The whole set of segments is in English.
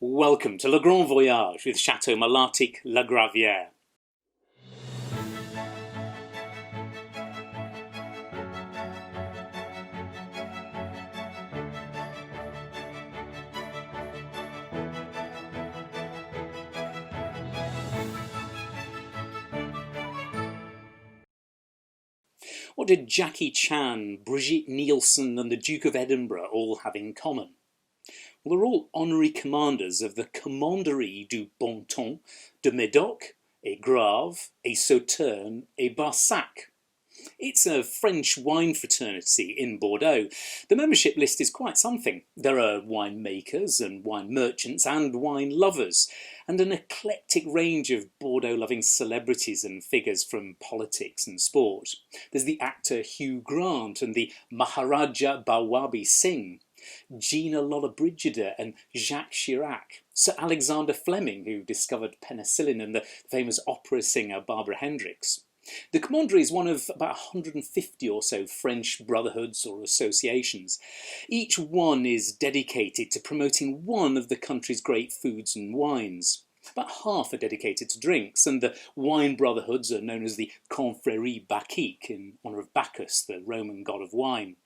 Welcome to Le Grand Voyage with Chateau Malartic La Gravière. What did Jackie Chan, Brigitte Nielsen and the Duke of Edinburgh all have in common? Well, they're all honorary commanders of the Commanderie du Bon Ton, de Médoc, et Grave, et Sauternes, et Barsac. It's a French wine fraternity in Bordeaux. The membership list is quite something. There are wine makers and wine merchants and wine lovers, and an eclectic range of Bordeaux-loving celebrities and figures from politics and sport. There's the actor Hugh Grant and the Maharaja Bawabi Singh, Gina Lollobrigida and Jacques Chirac, Sir Alexander Fleming, who discovered penicillin, and the famous opera singer Barbara Hendricks. The Commanderie is one of about 150 or so French brotherhoods or associations. Each one is dedicated to promoting one of the country's great foods and wines. About half are dedicated to drinks, and the wine brotherhoods are known as the Confreries Bacchiques, in honour of Bacchus, the Roman god of wine.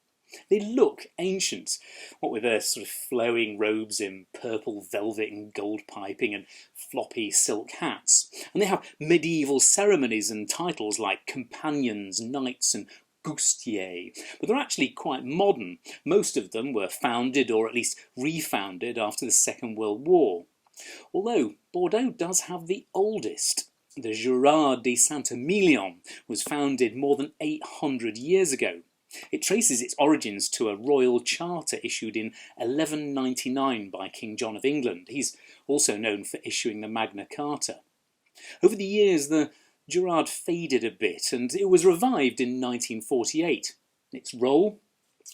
They look ancient, what with their sort of flowing robes in purple velvet and gold piping and floppy silk hats. And they have medieval ceremonies and titles like companions, knights and goustiers. But they're actually quite modern. Most of them were founded or at least refounded after the Second World War. Although Bordeaux does have the oldest. The Girard de Saint-Emilion was founded more than 800 years ago. It traces its origins to a royal charter issued in 1199 by King John of England. He's also known for issuing the Magna Carta. Over the years, the Girard faded a bit, and it was revived in 1948. Its role?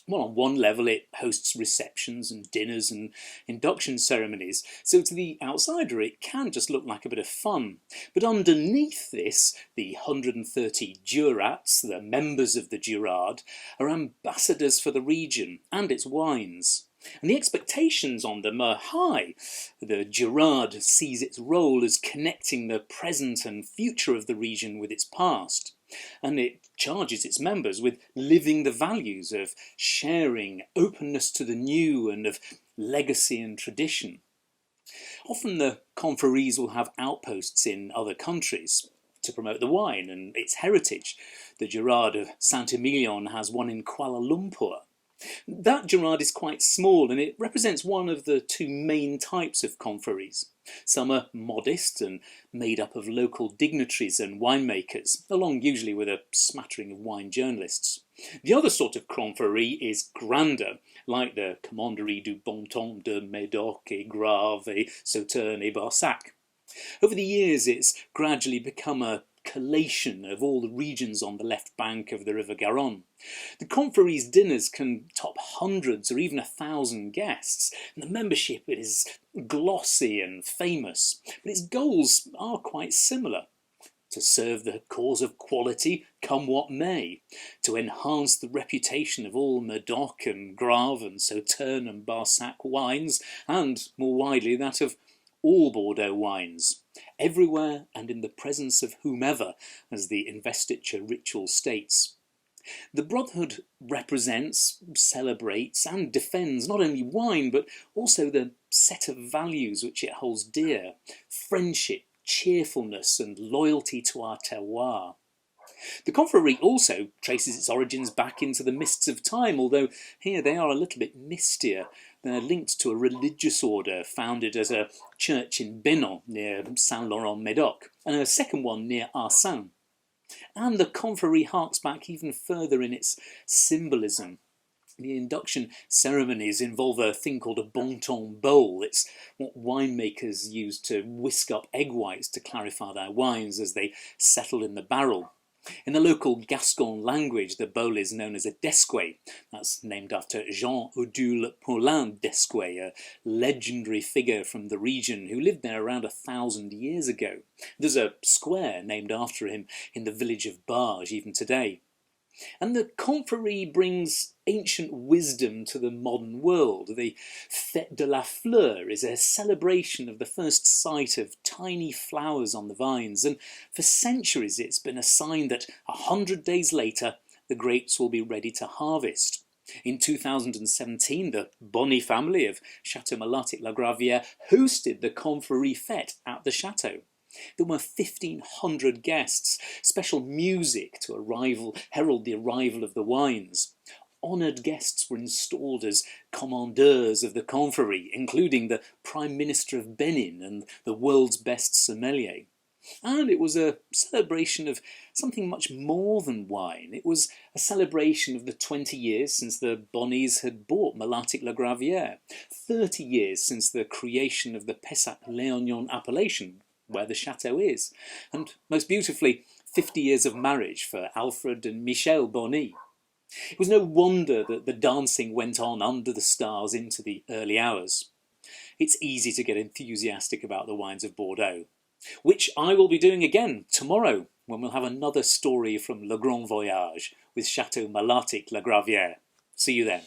Well, on one level it hosts receptions and dinners and induction ceremonies, so to the outsider it can just look like a bit of fun. But underneath this, the 130 jurats, the members of the Girard, are ambassadors for the region and its wines. And the expectations on them are high. The Girard sees its role as connecting the present and future of the region with its past. And it charges its members with living the values of sharing, openness to the new, and of legacy and tradition. Often the confreries will have outposts in other countries to promote the wine and its heritage. The Girard of Saint-Emilion has one in Kuala Lumpur. That Girard is quite small, and it represents one of the two main types of confreries. Some are modest and made up of local dignitaries and winemakers, along usually with a smattering of wine journalists. The other sort of confrérie is grander, like the Commanderie du Bon Ton de Médoc et Grave et Sauternes et Barsac. Over the years, it's gradually become a collation of all the regions on the left bank of the River Garonne. The Confreries' dinners can top hundreds or even 1,000 guests, and the membership is glossy and famous, but its goals are quite similar. To serve the cause of quality, come what may, to enhance the reputation of all Médoc and Grave and Sauternes and Barsac wines, and, more widely, that of all Bordeaux wines, everywhere and in the presence of whomever, as the investiture ritual states. The Brotherhood represents, celebrates and defends not only wine but also the set of values which it holds dear: friendship, cheerfulness and loyalty to our terroir. The confrérie also traces its origins back into the mists of time, although here they are a little bit mistier. They're linked to a religious order founded as a church in Bénon near Saint-Laurent-Médoc, and a second one near Arsens. And the confrérie harks back even further in its symbolism. The induction ceremonies involve a thing called a bon ton bowl. It's what winemakers use to whisk up egg whites to clarify their wines as they settle in the barrel. In the local Gascon language, the bowl is known as a desquet. That's named after Jean-Odule Paulin d'Esquet, a legendary figure from the region who lived there around 1,000 years ago. There's a square named after him in the village of Barge even today. And the Confrerie brings ancient wisdom to the modern world. The Fête de la Fleur is a celebration of the first sight of tiny flowers on the vines, and for centuries it's been a sign that 100 days later the grapes will be ready to harvest. In 2017, the Bonny family of Chateau Malatic-La Gravière hosted the Confrerie Fête at the chateau. There were 1,500 guests, special music to herald the arrival of the wines. Honoured guests were installed as commandeurs of the Confrerie, including the Prime Minister of Benin and the world's best sommelier. And it was a celebration of something much more than wine. It was a celebration of the 20 years since the Bonnies had bought Malatic-La Gravière, 30 years since the creation of the Pessac-Léognan appellation, where the chateau is, and most beautifully, 50 years of marriage for Alfred and Michel Bonny. It was no wonder that the dancing went on under the stars into the early hours. It's easy to get enthusiastic about the wines of Bordeaux, which I will be doing again tomorrow, when we'll have another story from Le Grand Voyage with Chateau Malatic-La Gravière. See you then.